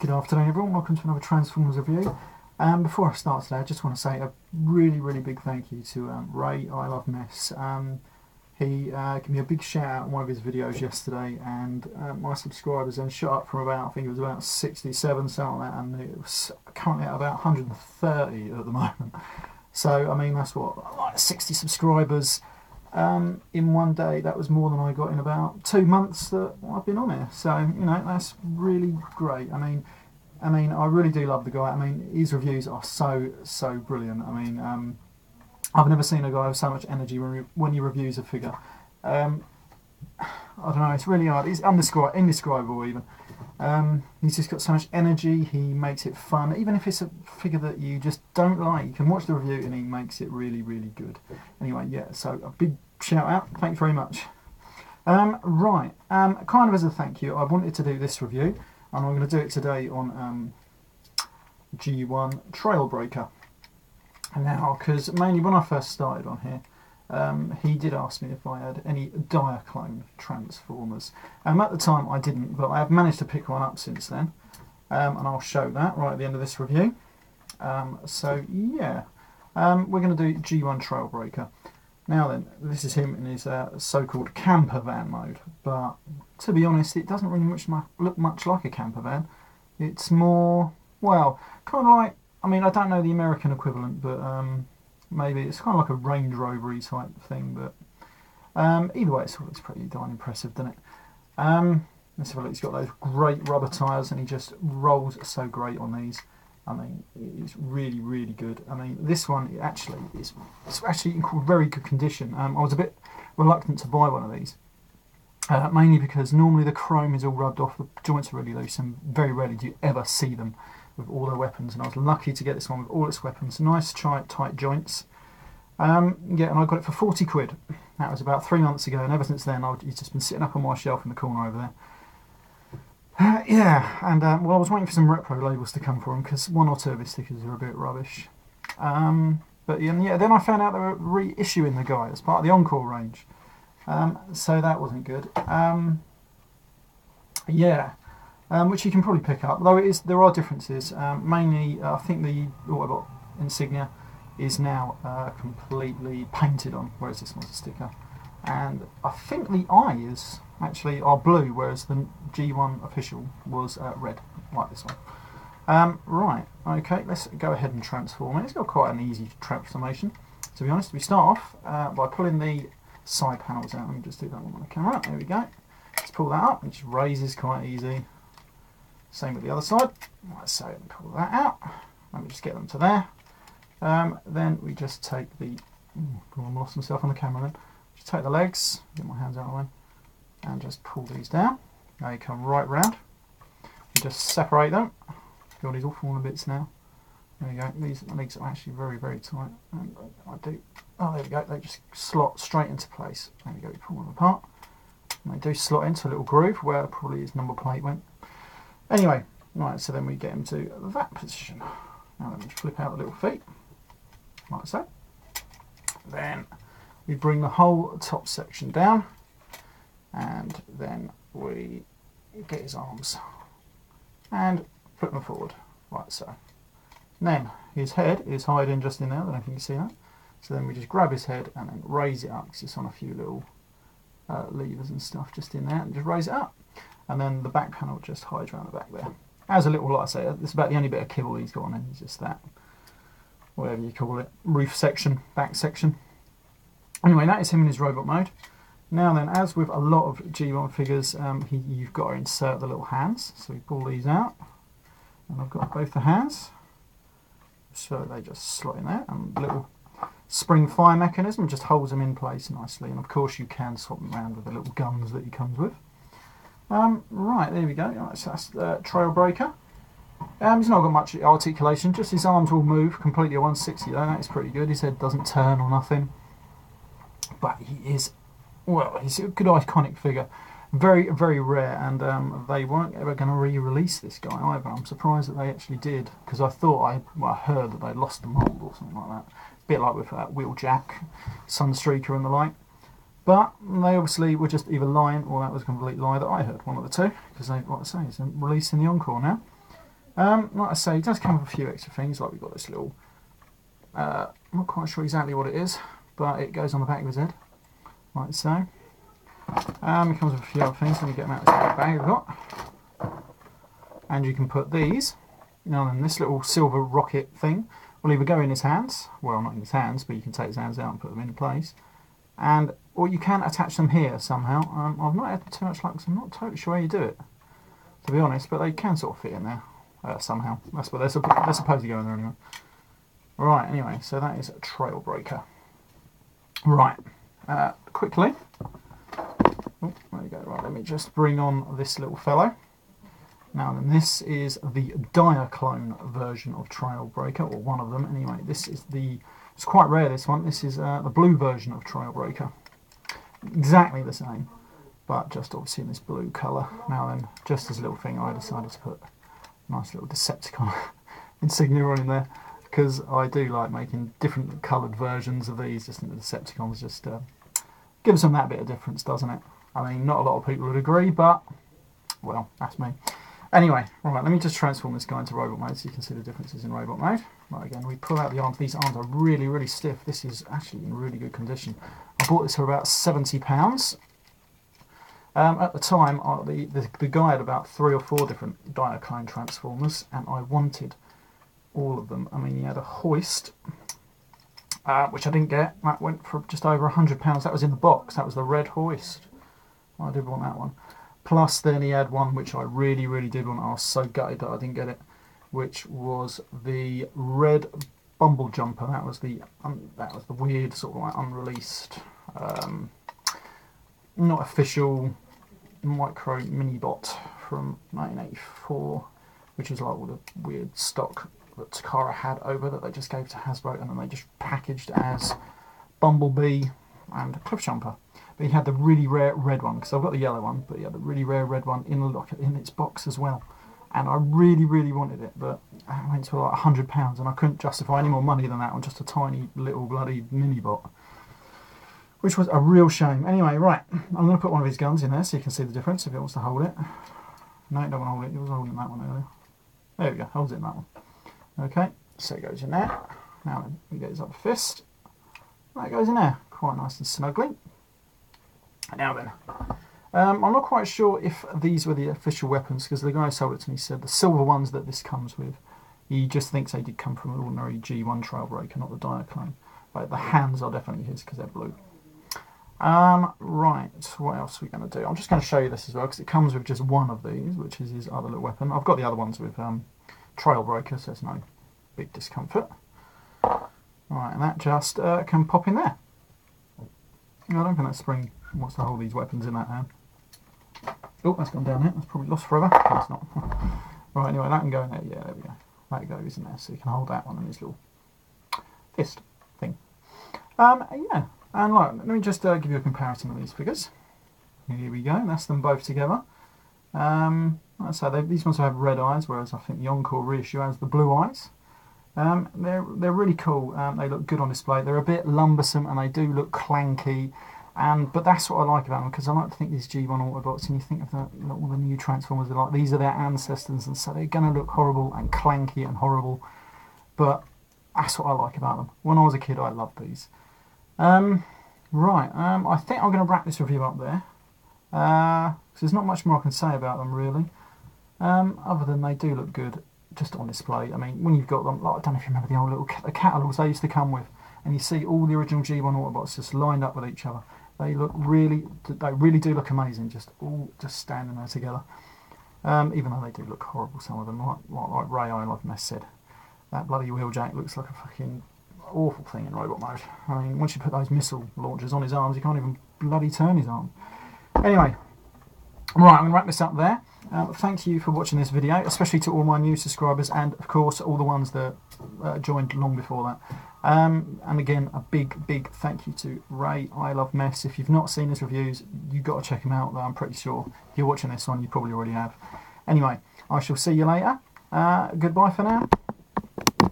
Good afternoon everyone, welcome to another Transformers review. Before I start today, I just want to say a really big thank you to Ray, I Love Mess. He gave me a big shout out in one of his videos yesterday, and my subscribers then shot up from about, I think it was about 67, something like that, and it was currently at about 130 at the moment. So I mean, that's what, like 60 subscribers in one day. That was more than I got in about 2 months that I've been on here. So you know, that's really great. I mean, I really do love the guy. I mean, his reviews are so brilliant. I mean, I've never seen a guy with so much energy when he reviews a figure. I don't know, it's really hard. It's indescribable even. He's just got so much energy. He makes it fun. Even if it's a figure that you just don't like, you can watch the review and he makes it really good. Anyway, yeah, so a big shout out. Thanks very much. Right, kind of as a thank you, I wanted to do this review, and I'm going to do it today on G1 Trailbreaker. Now, because mainly when I first started on here, he did ask me if I had any Diaclone Transformers. At the time I didn't, but I have managed to pick one up since then, and I'll show that right at the end of this review. So yeah, we're going to do G1 Trailbreaker. Now then, this is him in his so-called camper van mode, but to be honest, it doesn't really look much like a camper van. It's more, well, kind of like, I mean, I don't know the American equivalent, but maybe it's kind of like a Range Rover-y type thing, but either way, it looks pretty darn impressive, doesn't it? Let's have a look. He's got those great rubber tyres, and he just rolls so great on these. I mean, it's really good. I mean, this one it's actually in very good condition. I was a bit reluctant to buy one of these, mainly because normally the chrome is all rubbed off, the joints are really loose, and very rarely do you ever see them with all their weapons. And I was lucky to get this one with all its weapons, nice tight joints. Yeah, and I got it for 40 quid. That was about 3 months ago, and ever since then he's just been sitting up on my shelf in the corner over there. Yeah, and well, I was waiting for some repro labels to come for him, because one or two of his stickers are a bit rubbish. But yeah, then I found out they were reissuing the guy as part of the Encore range, so that wasn't good. Yeah, which you can probably pick up, though there are differences. Mainly, I think what I got insignia is now completely painted on, whereas this one's a sticker. And I think the eyes actually are blue, whereas the G1 official was red, like this one. Right, okay, let's go ahead and transform it. It's got quite an easy transformation, to be honest. We start off by pulling the side panels out. Let me just do that one on the camera. There we go. Let's pull that up. It just raises quite easy. Same with the other side. Right, so pull that out. Let me just get them to there. Then we just take the... I lost myself on the camera then. Just take the legs, get my hands out of the way, and just pull these down. Now you come right round. You just separate them. Got these all falling bits now. There you go. These legs are actually very tight. And I do. Oh, there we go. They just slot straight into place. There we go. We pull them apart. And they do slot into a little groove where probably his number plate went. Anyway, right. So then we get him to that position. Now let me flip out the little feet, like so. Then we bring the whole top section down, and then we get his arms and put them forward, like so. And then his head is hiding just in there, I don't know if you can see that. So then we just grab his head and then raise it up, because it's on a few little levers and stuff just in there, and just raise it up. And then the back panel just hides around the back there. As a little, like I say, it's about the only bit of kibble he's got on him, is just that, whatever you call it, roof section, back section. Anyway, that is him in his robot mode. Now then, as with a lot of G1 figures, you've got to insert the little hands. So we pull these out, and I've got both the hands, so they just slot in there, and the little spring fire mechanism just holds them in place nicely. And of course you can swap them around with the little guns that he comes with. Right, there we go. Right, so that's the Trailbreaker. He's not got much articulation, just his arms will move completely at 160 though. That is pretty good. His head doesn't turn or nothing. But he is, well, he's a good iconic figure. Very rare, and they weren't ever going to re-release this guy either. I'm surprised that they actually did, because I thought I heard that they lost the mould or something like that. A bit like with Wheeljack, Sunstreaker and the like. But they obviously were just either lying, or that was a complete lie that I heard, one of the two, because they, like I say, it's released in the Encore now. Like I say, it does come with a few extra things, like we've got this little, I'm not quite sure exactly what it is, but it goes on the back of his head, like so. It comes with a few other things. Let me get them out of this bag we've got. And you can put these, and this little silver rocket thing will either go in his hands, well, not in his hands, but you can take his hands out and put them in place, or you can attach them here somehow. I've not had too much luck, because I'm not totally sure how you do it, to be honest, but they can sort of fit in there somehow. That's what they're supposed to go in there anyway. Right, anyway, so that is a Trailbreaker. Right, quickly. Oh, there you go. Right, let me just bring on this little fellow. Now then, this is the Diaclone version of Trailbreaker, or one of them anyway. This is it's quite rare, this one. This is the blue version of Trailbreaker. Exactly the same, but just obviously in this blue colour. Now then, just as a little thing, I decided to put a nice little Decepticon insignia on in there, because I do like making different coloured versions of these, just in the Decepticons, just gives them that bit of difference, doesn't it? I mean, not a lot of people would agree, but, well, that's me. Anyway, right, let me just transform this guy into robot mode so you can see the differences in robot mode. Right, again, we pull out the arms. These arms are really, really stiff. This is actually in really good condition. I bought this for about £70. At the time, the guy had about 3 or 4 different Diaclone transformers, and I wanted all of them. I mean, he had a hoist, which I didn't get. That went for just over £100. That was in the box. That was the red hoist. I did want that one. Plus, then he had one which I really, really did want. I was so gutted that I didn't get it, which was the red Bumble Jumper. That was the weird sort of like unreleased, not official micro mini bot from 1984, which was like all the weird stock that Takara had over that they just gave to Hasbro, and then they just packaged as Bumblebee and Cliffjumper. But he had the really rare red one, because I've got the yellow one, but he had the really rare red one in its box as well. And I really, really wanted it, but I went to like £100, and I couldn't justify any more money than that on just a tiny little bloody mini bot, which was a real shame. Anyway, right, I'm going to put one of his guns in there so you can see the difference if it wants to hold it. No, it don't want to hold it. It was holding that one earlier. There we go, holds it in that one. Okay, so it goes in there. Now then, we get his other fist. That goes in there, quite nice and snugly. Now then, I'm not quite sure if these were the official weapons, because the guy who sold it to me said the silver ones that this comes with, he just thinks they did come from an ordinary G1 Trailbreaker, not the Diaclone. But the hands are definitely his because they're blue. Right, what else are we going to do? I'm just going to show you this as well, because it comes with just one of these, which is his other little weapon. I've got the other ones with Trailbreaker, so there's no big discomfort. Right, and that just can pop in there. I don't think that spring wants to hold these weapons in that hand. Oh, that's gone down there. That's probably lost forever. No, it's not. Right, anyway, that can go in there. Yeah, there we go. That goes in there, so you can hold that one in this little fist thing. Yeah, and like, let me just give you a comparison of these figures. Here we go. That's them both together. So these ones have red eyes, whereas I think the Encore reissue has the blue eyes. They're really cool. They look good on display. They're a bit lumbersome and they do look clanky, but that's what I like about them, because I like to think these G1 Autobots, and you think of all the new Transformers, are like these are their ancestors, and so they're going to look horrible and clanky and horrible, but that's what I like about them. When I was a kid, I loved these. Right, I think I'm going to wrap this review up there. So there's not much more I can say about them really, other than they do look good just on display. I mean, when you've got them, like, I don't know if you remember the old little catalogues they used to come with, and you see all the original G1 Autobots just lined up with each other. They really do look amazing, just standing there together. Even though they do look horrible, some of them, like Ray I Love Mess said. That bloody wheeljack looks like a fucking awful thing in robot mode. I mean, once you put those missile launchers on his arms, you can't even bloody turn his arm. Anyway, right, I'm going to wrap this up there. Thank you for watching this video, especially to all my new subscribers, and of course all the ones that joined long before that. And again, a big thank you to Ray I Love Mess. If you've not seen his reviews, you've got to check him out. I'm pretty sure if you're watching this one, you probably already have. Anyway, I shall see you later. Goodbye for now.